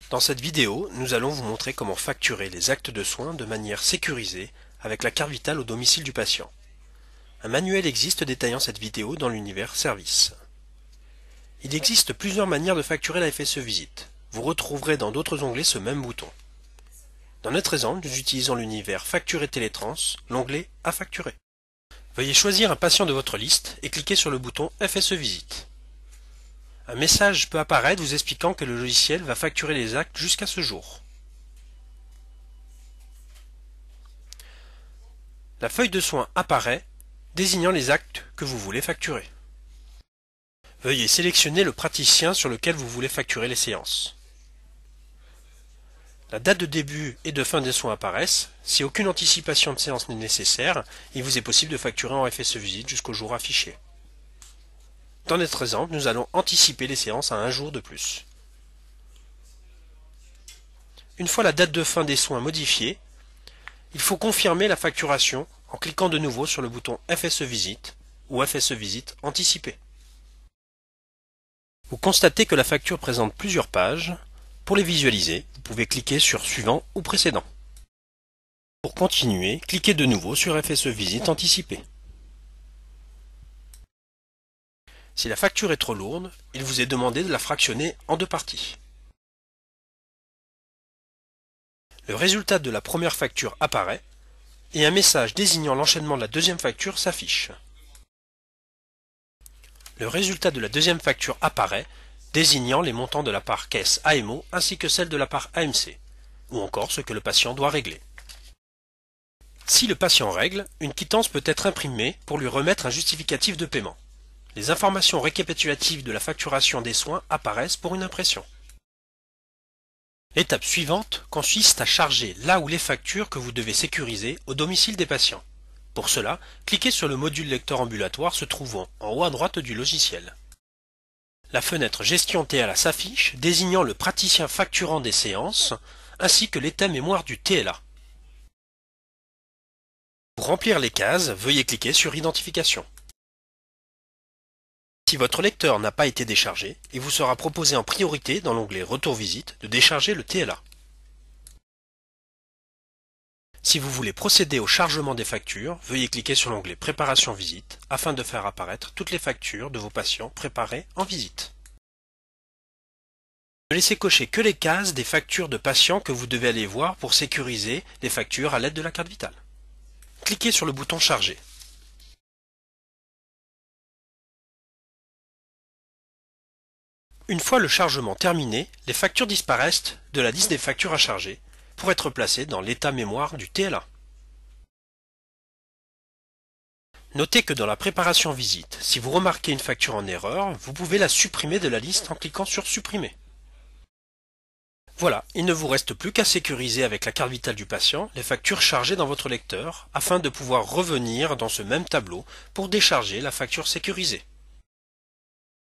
Dans cette vidéo, nous allons vous montrer comment facturer les actes de soins de manière sécurisée avec la carte vitale au domicile du patient. Un manuel existe détaillant cette vidéo dans l'univers Service. Il existe plusieurs manières de facturer la FSE Visite. Vous retrouverez dans d'autres onglets ce même bouton. Dans notre exemple, nous utilisons l'univers Facturer Télétrans, l'onglet À facturer. Veuillez choisir un patient de votre liste et cliquez sur le bouton FSE Visite. Un message peut apparaître vous expliquant que le logiciel va facturer les actes jusqu'à ce jour. La feuille de soins apparaît, désignant les actes que vous voulez facturer. Veuillez sélectionner le praticien sur lequel vous voulez facturer les séances. La date de début et de fin des soins apparaissent. Si aucune anticipation de séance n'est nécessaire, il vous est possible de facturer en FSE Visite jusqu'au jour affiché. Dans notre exemple, nous allons anticiper les séances à un jour de plus. Une fois la date de fin des soins modifiée, il faut confirmer la facturation en cliquant de nouveau sur le bouton FSE Visite ou FSE Visite anticipée. Vous constatez que la facture présente plusieurs pages. Pour les visualiser, vous pouvez cliquer sur Suivant ou Précédent. Pour continuer, cliquez de nouveau sur FSE Visite anticipée. Si la facture est trop lourde, il vous est demandé de la fractionner en deux parties. Le résultat de la première facture apparaît et un message désignant l'enchaînement de la deuxième facture s'affiche. Le résultat de la deuxième facture apparaît, désignant les montants de la part caisse AMO ainsi que celle de la part AMC, ou encore ce que le patient doit régler. Si le patient règle, une quittance peut être imprimée pour lui remettre un justificatif de paiement. Les informations récapitulatives de la facturation des soins apparaissent pour une impression. L'étape suivante consiste à charger là où les factures que vous devez sécuriser au domicile des patients. Pour cela, cliquez sur le module lecteur ambulatoire se trouvant en haut à droite du logiciel. La fenêtre Gestion TLA s'affiche, désignant le praticien facturant des séances, ainsi que l'état mémoire du TLA. Pour remplir les cases, veuillez cliquer sur Identification. Si votre lecteur n'a pas été déchargé, il vous sera proposé en priorité dans l'onglet Retour visite de décharger le TLA. Si vous voulez procéder au chargement des factures, veuillez cliquer sur l'onglet Préparation visite afin de faire apparaître toutes les factures de vos patients préparées en visite. Ne laissez cocher que les cases des factures de patients que vous devez aller voir pour sécuriser les factures à l'aide de la carte vitale. Cliquez sur le bouton Charger. Une fois le chargement terminé, les factures disparaissent de la liste des factures à charger pour être placées dans l'état mémoire du TLA. Notez que dans la préparation visite, si vous remarquez une facture en erreur, vous pouvez la supprimer de la liste en cliquant sur Supprimer. Voilà, il ne vous reste plus qu'à sécuriser avec la carte vitale du patient les factures chargées dans votre lecteur afin de pouvoir revenir dans ce même tableau pour décharger la facture sécurisée.